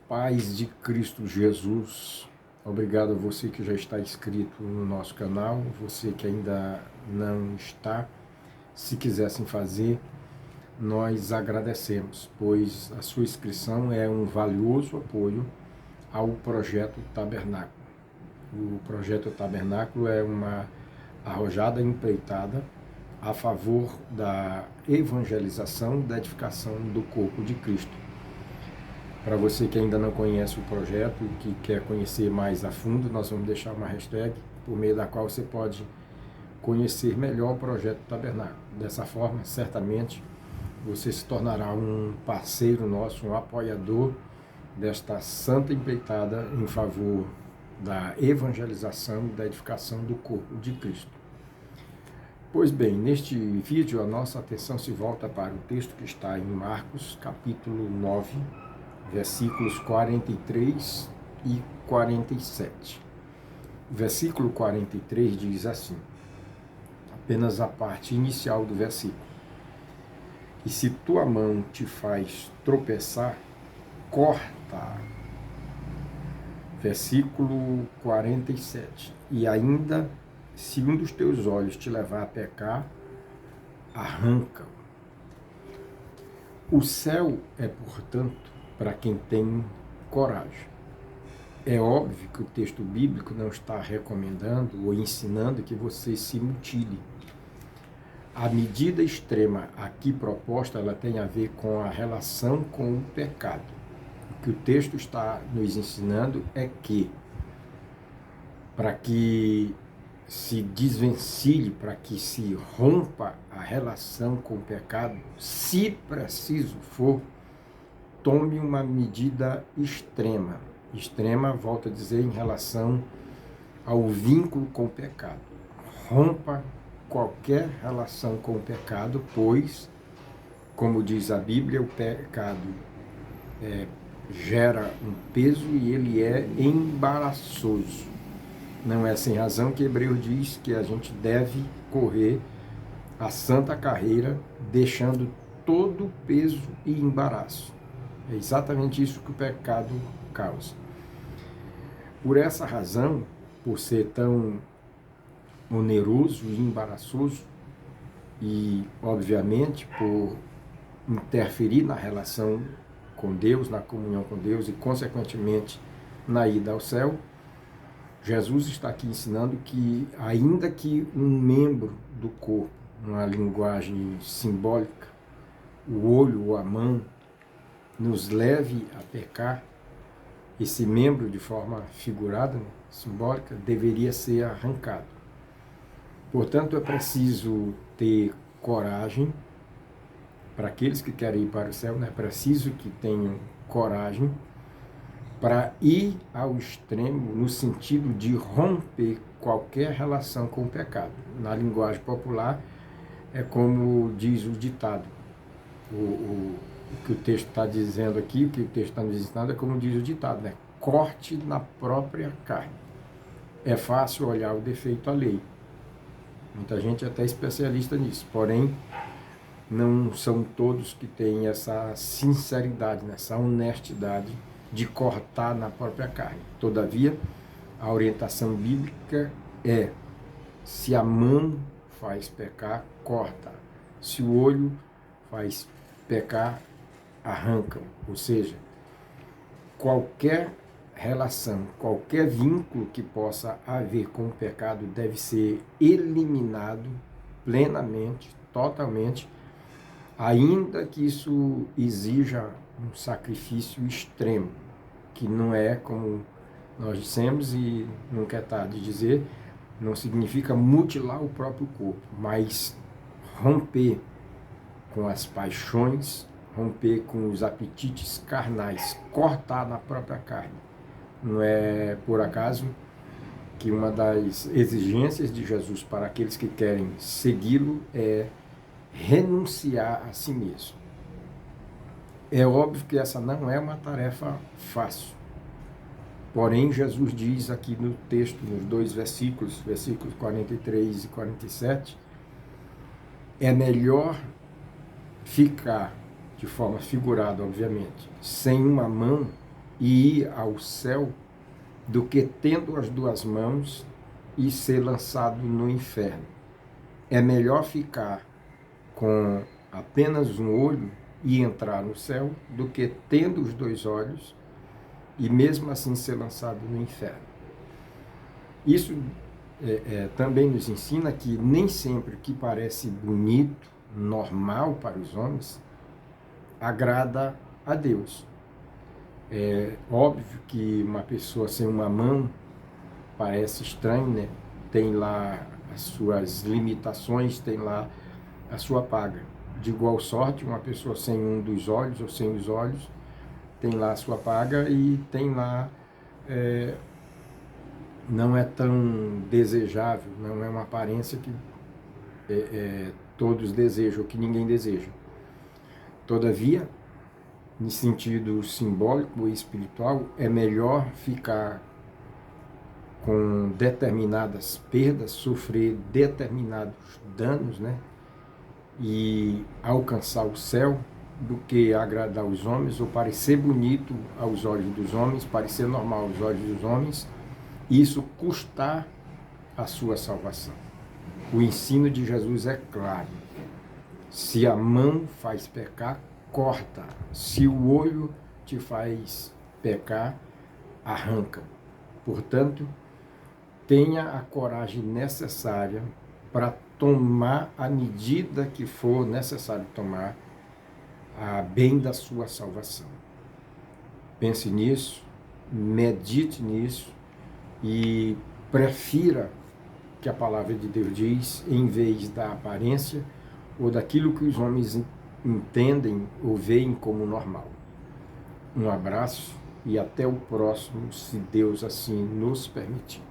paz de Cristo Jesus. Obrigado a você que já está inscrito no nosso canal, você que ainda não está, se quisessem fazer, nós agradecemos, pois a sua inscrição é um valioso apoio ao Projeto Tabernáculo. O Projeto Tabernáculo é uma arrojada empreitada a favor da evangelização e da edificação do corpo de Cristo. Para você que ainda não conhece o projeto e que quer conhecer mais a fundo, nós vamos deixar uma hashtag por meio da qual você pode conhecer melhor o Projeto Tabernáculo. Dessa forma, certamente, você se tornará um parceiro nosso, um apoiador desta santa empreitada em favor da evangelização e da edificação do corpo de Cristo. Pois bem, neste vídeo a nossa atenção se volta para o texto que está em Marcos, capítulo 9, versículos 43 e 47. O versículo 43 diz assim, apenas a parte inicial do versículo: E se tua mão te faz tropeçar, corta. Versículo 47. E ainda, se um dos teus olhos te levar a pecar, arranca-o. O céu é, portanto, para quem tem coragem. É óbvio que o texto bíblico não está recomendando ou ensinando que você se mutile. A medida extrema aqui proposta, ela tem a ver com a relação com o pecado. O que o texto está nos ensinando é que, para que se desvencilhe, para que se rompa a relação com o pecado, se preciso for, tome uma medida extrema. Extrema, volto a dizer, em relação ao vínculo com o pecado. Rompa qualquer relação com o pecado, pois, como diz a Bíblia, o pecado gera um peso e ele é embaraçoso. Não é sem razão que Hebreus diz que a gente deve correr a santa carreira, deixando todo o peso e embaraço. É exatamente isso que o pecado causa. Por essa razão, por ser tão oneroso e embaraçoso, e, obviamente, por interferir na relação com Deus, na comunhão com Deus e, consequentemente, na ida ao céu, Jesus está aqui ensinando que, ainda que um membro do corpo, numa linguagem simbólica, o olho ou a mão, nos leve a pecar, esse membro, de forma figurada, simbólica, deveria ser arrancado. Portanto, é preciso ter coragem. Para aqueles que querem ir para o céu, é preciso que tenham coragem para ir ao extremo no sentido de romper qualquer relação com o pecado. Na linguagem popular, é como diz o ditado. O que o texto está dizendo aqui, o que o texto está nos ensinando é como diz o ditado, né? Corte na própria carne. É fácil olhar o defeito alheio. Muita gente é até especialista nisso, porém, não são todos que têm essa sinceridade, essa honestidade de cortar na própria carne. Todavia, a orientação bíblica é: se a mão faz pecar, corta. Se o olho faz pecar, arranca. Ou seja, qualquer relação, qualquer vínculo que possa haver com o pecado deve ser eliminado plenamente, totalmente, ainda que isso exija um sacrifício extremo, que não é, como nós dissemos e nunca é tarde de dizer, não significa mutilar o próprio corpo, mas romper com as paixões, romper com os apetites carnais, cortar na própria carne. Não é por acaso que uma das exigências de Jesus para aqueles que querem segui-lo é renunciar a si mesmo. É óbvio que essa não é uma tarefa fácil. Porém, Jesus diz aqui no texto, nos dois versículos 43 e 47, é melhor ficar, de forma figurada, obviamente, sem uma mão, e ir ao céu do que tendo as duas mãos e ser lançado no inferno. É melhor ficar com apenas um olho e entrar no céu do que tendo os dois olhos e mesmo assim ser lançado no inferno. Isso também nos ensina que nem sempre o que parece bonito, normal para os homens, agrada a Deus. É óbvio que uma pessoa sem uma mão parece estranho, né? Tem lá as suas limitações, tem lá a sua paga. De igual sorte, uma pessoa sem um dos olhos ou sem os olhos tem lá a sua paga e tem lá, não é tão desejável, não é uma aparência que todos desejam, que ninguém deseja. Todavia, em sentido simbólico e espiritual, é melhor ficar com determinadas perdas, sofrer determinados danos, né? E alcançar o céu, do que agradar os homens ou parecer bonito aos olhos dos homens, parecer normal aos olhos dos homens, e isso custar a sua salvação. O ensino de Jesus é claro. Se a mão faz pecar, corta. Se o olho te faz pecar, arranca. Portanto, tenha a coragem necessária para tomar a medida que for necessário tomar a bem da sua salvação. Pense nisso, medite nisso e prefira que a palavra de Deus diz, em vez da aparência ou daquilo que os homens entendem ou veem como normal. Um abraço e até o próximo, se Deus assim nos permitir.